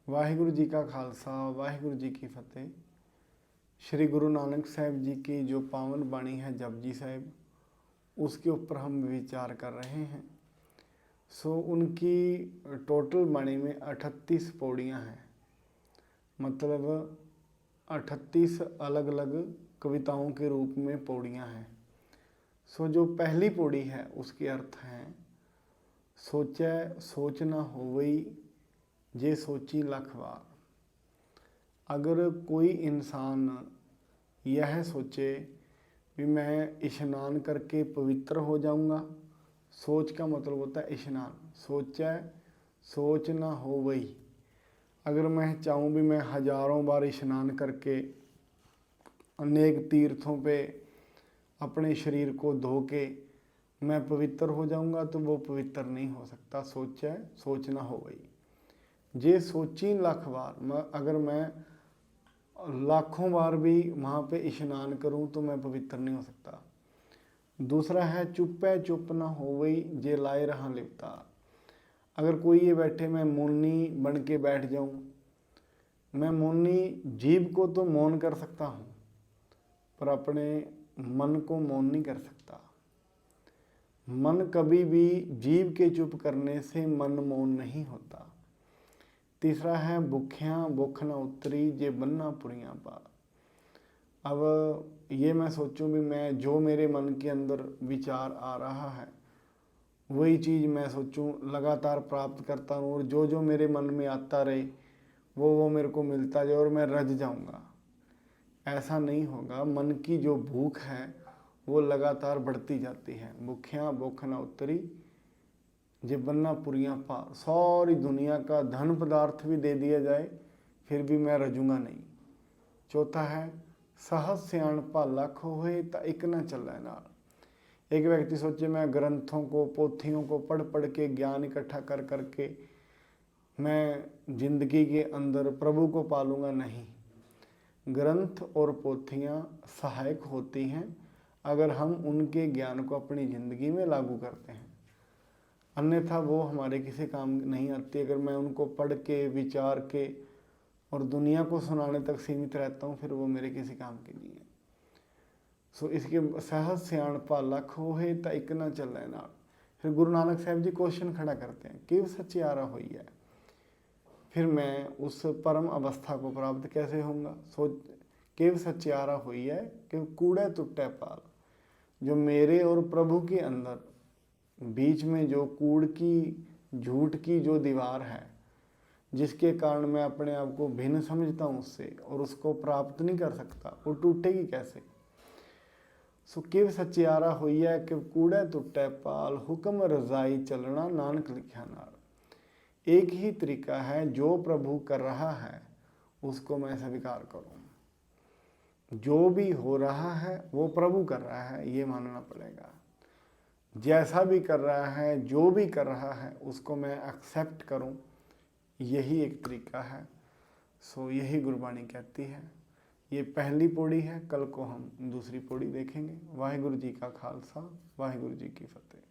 वाहिगुरु जी का खालसा वाहिगुरु जी की फतेह। श्री गुरु नानक साहब जी की जो पावन बाणी है जपजी साहिब, उसके ऊपर हम विचार कर रहे हैं। उनकी टोटल बाणी में 38 पौड़ियाँ हैं, मतलब 38 अलग अलग कविताओं के रूप में पौड़ियाँ हैं। जो पहली पौड़ी है उसके अर्थ हैं, सोचै सोच न होवई जे सोची लख बार। अगर कोई इंसान यह सोचे भी मैं स्नान करके पवित्र हो जाऊंगा, सोच का मतलब होता है स्नान, सोचै सोच ना हो वही। अगर मैं चाहूँ भी मैं हजारों बार स्नान करके अनेक तीर्थों पे अपने शरीर को धो के मैं पवित्र हो जाऊंगा, तो वो पवित्र नहीं हो सकता। सोचै सोच ना हो वही जे सोची लाख बार। अगर मैं लाखों बार भी वहाँ पे स्नान करूँ तो मैं पवित्र नहीं हो सकता। दूसरा है चुप्पै चुप ना होवई जे लाए रहा लिपता। अगर कोई ये बैठे मैं मौनी बन के बैठ जाऊँ, मैं मौनी जीभ को तो मौन कर सकता हूँ पर अपने मन को मौन नहीं कर सकता। मन कभी भी जीभ के चुप करने से मन मौन नहीं होता। तीसरा है भुखियाँ भुख न उतरी जे बन्ना पुरियाँ पार। अब ये मैं सोचूं भी मैं जो मेरे मन के अंदर विचार आ रहा है वही चीज़ मैं सोचूं लगातार प्राप्त करता हूँ, और जो जो मेरे मन में आता रहे वो मेरे को मिलता जाए और मैं रज जाऊंगा। ऐसा नहीं होगा। मन की जो भूख है वो लगातार बढ़ती जाती है। भुखियाँ भुख न उतरी जे बन्ना पुरियाँ पार। सारी दुनिया का धन पदार्थ भी दे दिया जाए फिर भी मैं रजूंगा नहीं। चौथा है सहज सियाण भाला खोहे ता एक न चलै नाल। एक व्यक्ति सोचे मैं ग्रंथों को पोथियों को पढ़ पढ़ के ज्ञान इकट्ठा कर करके मैं जिंदगी के अंदर प्रभु को पालूंगा, नहीं। ग्रंथ और पोथियाँ सहायक होती हैं अगर हम उनके ज्ञान को अपनी ज़िंदगी में लागू करते हैं, अन्यथा वो हमारे किसी काम नहीं आती। अगर मैं उनको पढ़ के विचार के और दुनिया को सुनाने तक सीमित रहता हूँ फिर वो मेरे किसी काम की नहीं है। इसके सहज सियाण भाला खोहे ता एक ना चलै नाल। फिर गुरु नानक साहब जी क्वेश्चन खड़ा करते हैं कि सचियारा हुई है, फिर मैं उस परम अवस्था को प्राप्त कैसे होऊंगा। केव सचियारा हुई है कि कूड़े टुट्टे पाल। जो मेरे और प्रभु के अंदर बीच में जो कूड़ की झूठ की जो दीवार है, जिसके कारण मैं अपने आप को भिन्न समझता हूँ उससे और उसको प्राप्त नहीं कर सकता, वो टूटेगी कैसे। किव सचियारा हुई है कि कूड़े टुट्टे पाल हुक्म रजाई चलना नानक लिखा नाल। एक ही तरीका है, जो प्रभु कर रहा है उसको मैं स्वीकार करूँ। जो भी हो रहा है वो प्रभु कर रहा है ये मानना पड़ेगा। जैसा भी कर रहा है जो भी कर रहा है उसको मैं एक्सेप्ट करूँ, यही एक तरीका है। यही गुरबाणी कहती है। ये पहली पौड़ी है, कल को हम दूसरी पौड़ी देखेंगे। वाहिगुरु जी का खालसा वाहिगुरु जी की फतेह।